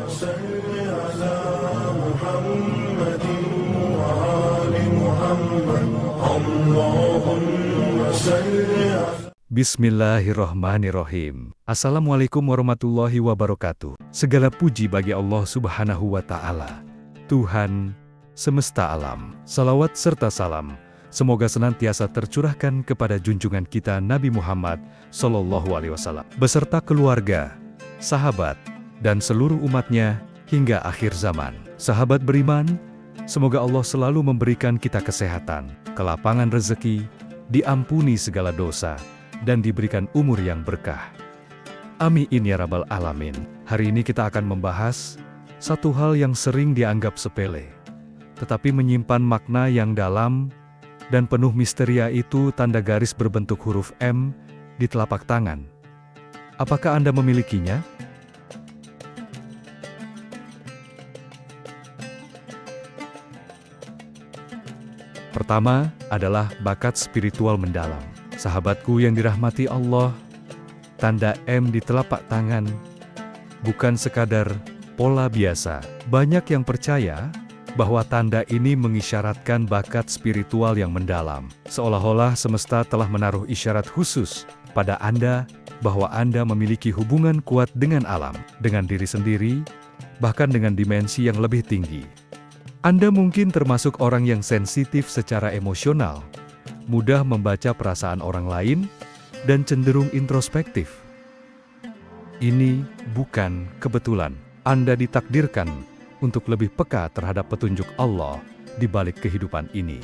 صل على محمد وآل محمد اللهم صل على Bismillahirrahmanirrahim. Assalamualaikum warahmatullahi wabarakatuh. Segala puji bagi Allah Subhanahu wa Ta'ala, Tuhan semesta alam. Salawat serta salam semoga senantiasa tercurahkan kepada junjungan kita Nabi Muhammad SAW beserta keluarga, sahabat, dan seluruh umatnya hingga akhir zaman. Sahabat beriman, semoga Allah selalu memberikan kita kesehatan, kelapangan rezeki, diampuni segala dosa, dan diberikan umur yang berkah. Amin ya rabbal alamin. Hari ini kita akan membahas satu hal yang sering dianggap sepele, tetapi menyimpan makna yang dalam dan penuh misteri, yaitu tanda garis berbentuk huruf M di telapak tangan. Apakah Anda memilikinya? Pertama adalah bakat spiritual mendalam. Sahabatku yang dirahmati Allah, tanda M di telapak tangan bukan sekadar pola biasa. Banyak yang percaya bahwa tanda ini mengisyaratkan bakat spiritual yang mendalam. Seolah-olah semesta telah menaruh isyarat khusus pada Anda bahwa Anda memiliki hubungan kuat dengan alam, dengan diri sendiri, bahkan dengan dimensi yang lebih tinggi. Anda mungkin termasuk orang yang sensitif secara emosional, mudah membaca perasaan orang lain, dan cenderung introspektif. Ini bukan kebetulan. Anda ditakdirkan untuk lebih peka terhadap petunjuk Allah di balik kehidupan ini.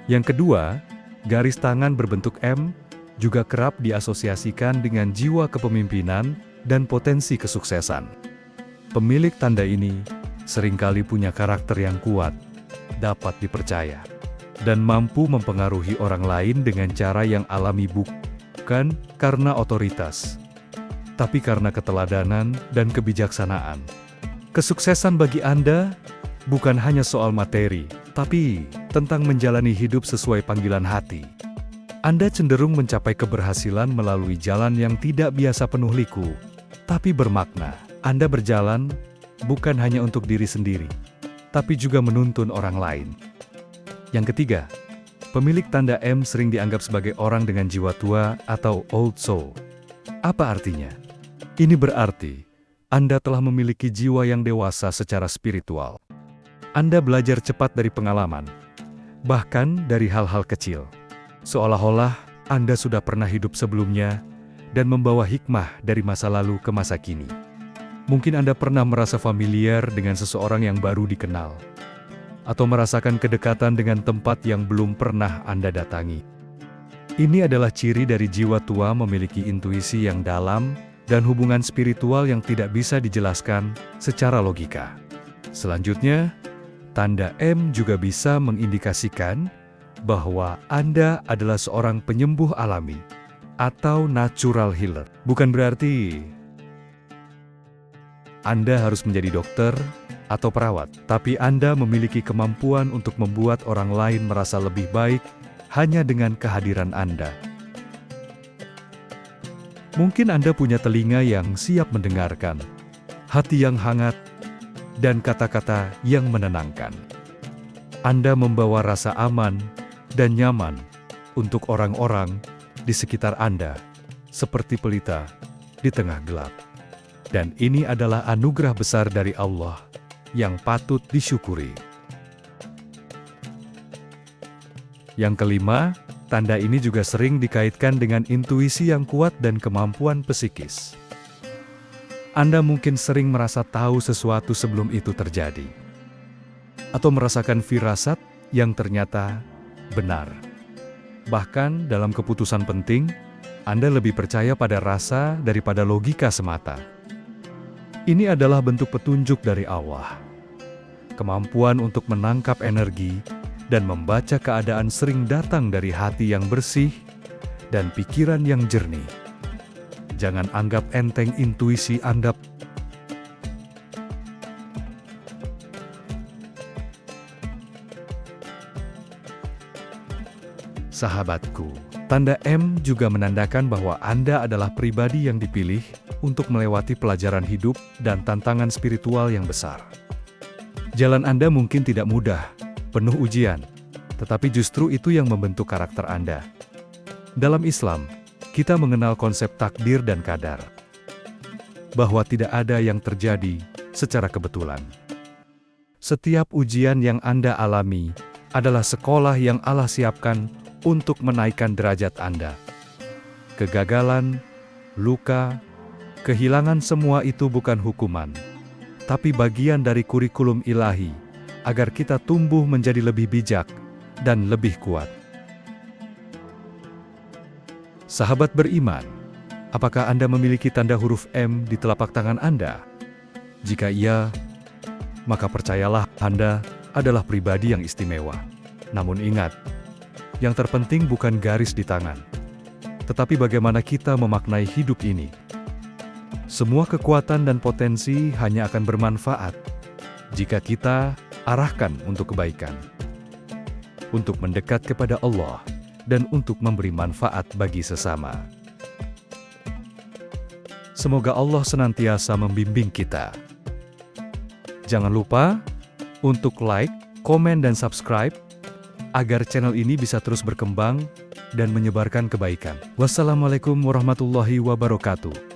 Yang kedua, garis tangan berbentuk M juga kerap diasosiasikan dengan jiwa kepemimpinan dan potensi kesuksesan. Pemilik tanda ini seringkali punya karakter yang kuat, dapat dipercaya, dan mampu mempengaruhi orang lain dengan cara yang alami, bukan karena otoritas, tapi karena keteladanan dan kebijaksanaan. Kesuksesan bagi Anda bukan hanya soal materi, tapi tentang menjalani hidup sesuai panggilan hati. Anda cenderung mencapai keberhasilan melalui jalan yang tidak biasa penuh liku, tapi bermakna. Anda berjalan bukan hanya untuk diri sendiri, tapi juga menuntun orang lain. Yang ketiga, pemilik tanda M sering dianggap sebagai orang dengan jiwa tua atau old soul. Apa artinya? Ini berarti Anda telah memiliki jiwa yang dewasa secara spiritual. Anda belajar cepat dari pengalaman, bahkan dari hal-hal kecil. Seolah-olah Anda sudah pernah hidup sebelumnya dan membawa hikmah dari masa lalu ke masa kini. Mungkin Anda pernah merasa familiar dengan seseorang yang baru dikenal, atau merasakan kedekatan dengan tempat yang belum pernah Anda datangi. Ini adalah ciri dari jiwa tua memiliki intuisi yang dalam dan hubungan spiritual yang tidak bisa dijelaskan secara logika. Selanjutnya, tanda M juga bisa mengindikasikan bahwa Anda adalah seorang penyembuh alami atau natural healer. Bukan berarti Anda harus menjadi dokter atau perawat, tapi Anda memiliki kemampuan untuk membuat orang lain merasa lebih baik hanya dengan kehadiran Anda. Mungkin Anda punya telinga yang siap mendengarkan, hati yang hangat, dan kata-kata yang menenangkan. Anda membawa rasa aman dan nyaman untuk orang-orang di sekitar Anda, seperti pelita di tengah gelap. Dan ini adalah anugerah besar dari Allah yang patut disyukuri. Yang kelima, tanda ini juga sering dikaitkan dengan intuisi yang kuat dan kemampuan psikis. Anda mungkin sering merasa tahu sesuatu sebelum itu terjadi, atau merasakan firasat yang ternyata benar. Bahkan dalam keputusan penting, Anda lebih percaya pada rasa daripada logika semata. Ini adalah bentuk petunjuk dari Allah. Kemampuan untuk menangkap energi dan membaca keadaan sering datang dari hati yang bersih dan pikiran yang jernih. Jangan anggap enteng intuisi Anda. Sahabatku, tanda M juga menandakan bahwa Anda adalah pribadi yang dipilih untuk melewati pelajaran hidup dan tantangan spiritual yang besar. Jalan Anda mungkin tidak mudah, penuh ujian, tetapi justru itu yang membentuk karakter Anda. Dalam Islam, kita mengenal konsep takdir dan qadar, bahwa tidak ada yang terjadi secara kebetulan. Setiap ujian yang Anda alami adalah sekolah yang Allah siapkan untuk menaikkan derajat Anda. Kegagalan, luka, kehilangan, semua itu bukan hukuman, tapi bagian dari kurikulum ilahi, agar kita tumbuh menjadi lebih bijak dan lebih kuat. Sahabat beriman, apakah Anda memiliki tanda huruf M di telapak tangan Anda? Jika iya, maka percayalah Anda adalah pribadi yang istimewa. Namun ingat, yang terpenting bukan garis di tangan, tetapi bagaimana kita memaknai hidup ini. Semua kekuatan dan potensi hanya akan bermanfaat jika kita arahkan untuk kebaikan, untuk mendekat kepada Allah, dan untuk memberi manfaat bagi sesama. Semoga Allah senantiasa membimbing kita. Jangan lupa untuk like, komen, dan subscribe, agar channel ini bisa terus berkembang dan menyebarkan kebaikan. Wassalamualaikum warahmatullahi wabarakatuh.